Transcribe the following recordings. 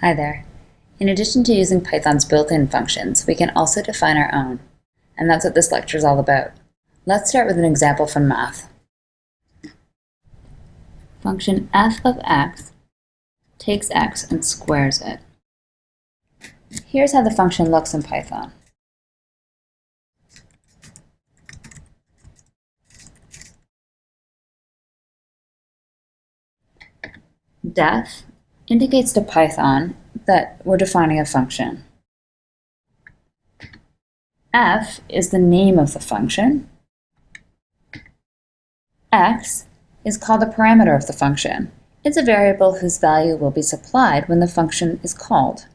Hi there. In addition to using Python's built-in functions, we can also define our own, and that's what this lecture is all about. Let's start with an example from math. Function f of x takes x and squares it. Here's how the function looks in Python. Def indicates to Python that we're defining a function. F is the name of the function. X is called the parameter of the function. It's a variable whose value will be supplied when the function is called.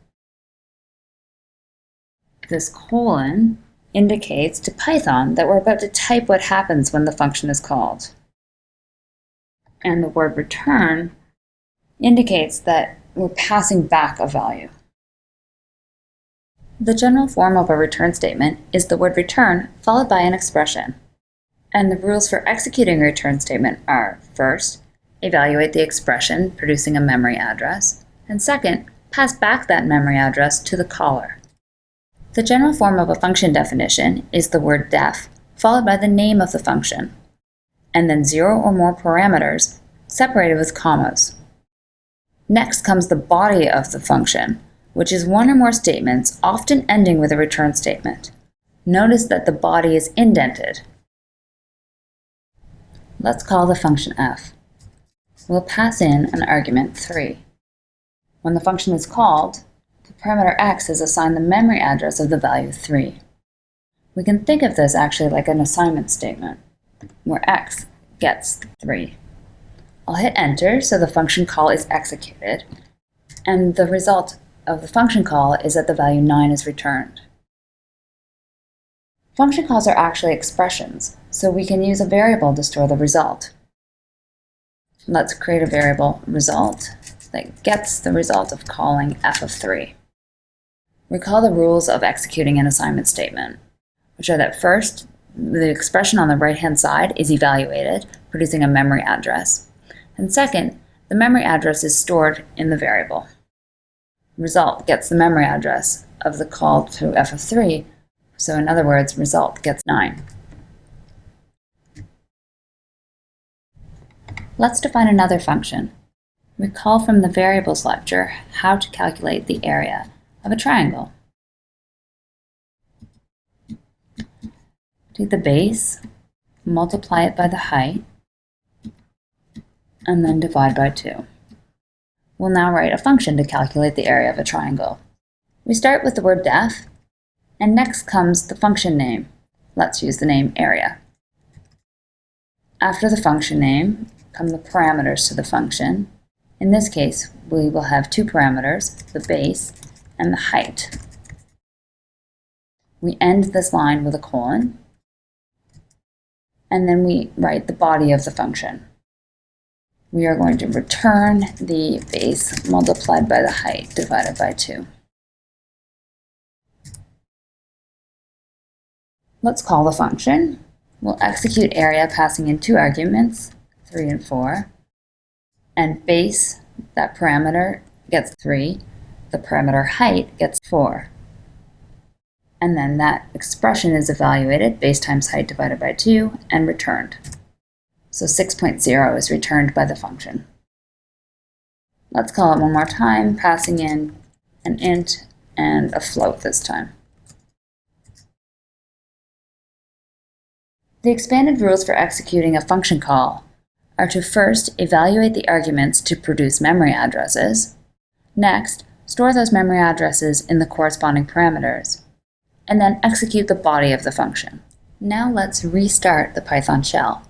This colon indicates to Python that we're about to type what happens when the function is called. And the word return indicates that we're passing back a value. The general form of a return statement is the word return followed by an expression. And the rules for executing a return statement are, first, evaluate the expression, producing a memory address, and second, pass back that memory address to the caller. The general form of a function definition is the word def followed by the name of the function, and then 0 or more parameters separated with commas. Next comes the body of the function, which is one or more statements, often ending with a return statement. Notice that the body is indented. Let's call the function f. We'll pass in an argument 3. When the function is called, the parameter x is assigned the memory address of the value 3. We can think of this actually like an assignment statement, where x gets 3. I'll hit enter so the function call is executed, and the result of the function call is that the value 9 is returned. Function calls are actually expressions, so we can use a variable to store the result. Let's create a variable result that gets the result of calling f of 3. Recall the rules of executing an assignment statement, which are that first, the expression on the right-hand side is evaluated, producing a memory address. And second, the memory address is stored in the variable. Result gets the memory address of the call to f of 3, so in other words, result gets 9. Let's define another function. Recall from the variables lecture how to calculate the area of a triangle. Take the base, multiply it by the height, and then divide by 2. We'll now write a function to calculate the area of a triangle. We start with the word def, and next comes the function name. Let's use the name area. After the function name come the parameters to the function. In this case, we will have 2 parameters, the base and the height. We end this line with a colon, and then we write the body of the function. We are going to return the base multiplied by the height divided by 2. Let's call the function. We'll execute area passing in 2 arguments, 3 and 4, and base, that parameter, gets 3. The parameter height gets 4. And then that expression is evaluated, base times height divided by 2, and returned. So 6.0 is returned by the function. Let's call it one more time, passing in an int and a float this time. The expanded rules for executing a function call are to first evaluate the arguments to produce memory addresses, next store those memory addresses in the corresponding parameters, and then execute the body of the function. Now let's restart the Python shell.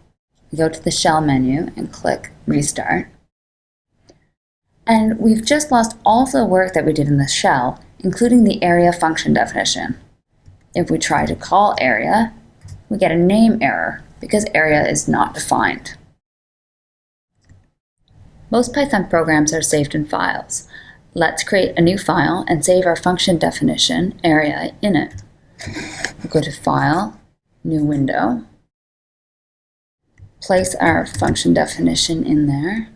We go to the shell menu and click restart. And we've just lost all of the work that we did in the shell, including the area function definition. If we try to call area, we get a name error because area is not defined. Most Python programs are saved in files. Let's create a new file and save our function definition, area, in it. We'll go to File, New Window, place our function definition in there,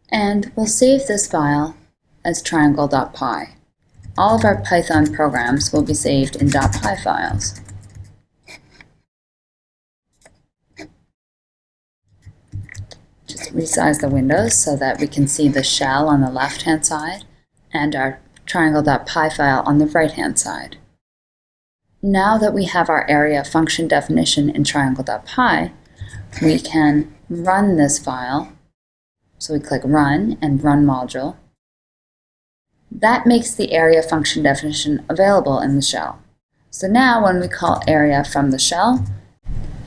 and we'll save this file as triangle.py. All of our Python programs will be saved in .py files. Just resize the windows so that we can see the shell on the left-hand side and our triangle.py file on the right-hand side. Now that we have our area function definition in triangle.py, we can run this file. So we click Run and Run Module. That makes the area function definition available in the shell. So now when we call area from the shell,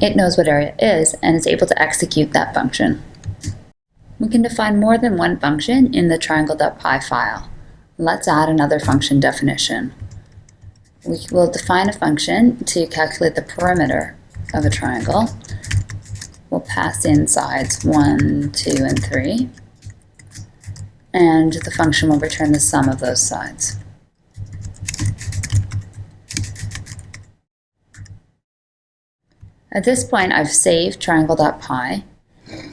it knows what area is and is able to execute that function. We can define more than one function in the triangle.py file. Let's add another function definition. We will define a function to calculate the perimeter of a triangle. We'll pass in sides 1, 2, and 3. And the function will return the sum of those sides. At this point, I've saved triangle.py,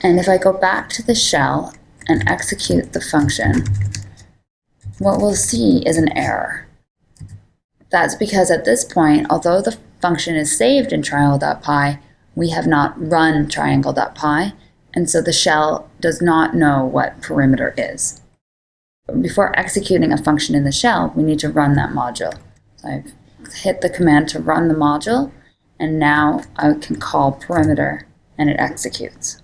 and if I go back to the shell and execute the function, what we'll see is an error. That's because at this point, although the function is saved in triangle.py, we have not run triangle.py, and so the shell does not know what perimeter is. Before executing a function in the shell, we need to run that module. So I've hit the command to run the module, and now I can call perimeter, and it executes.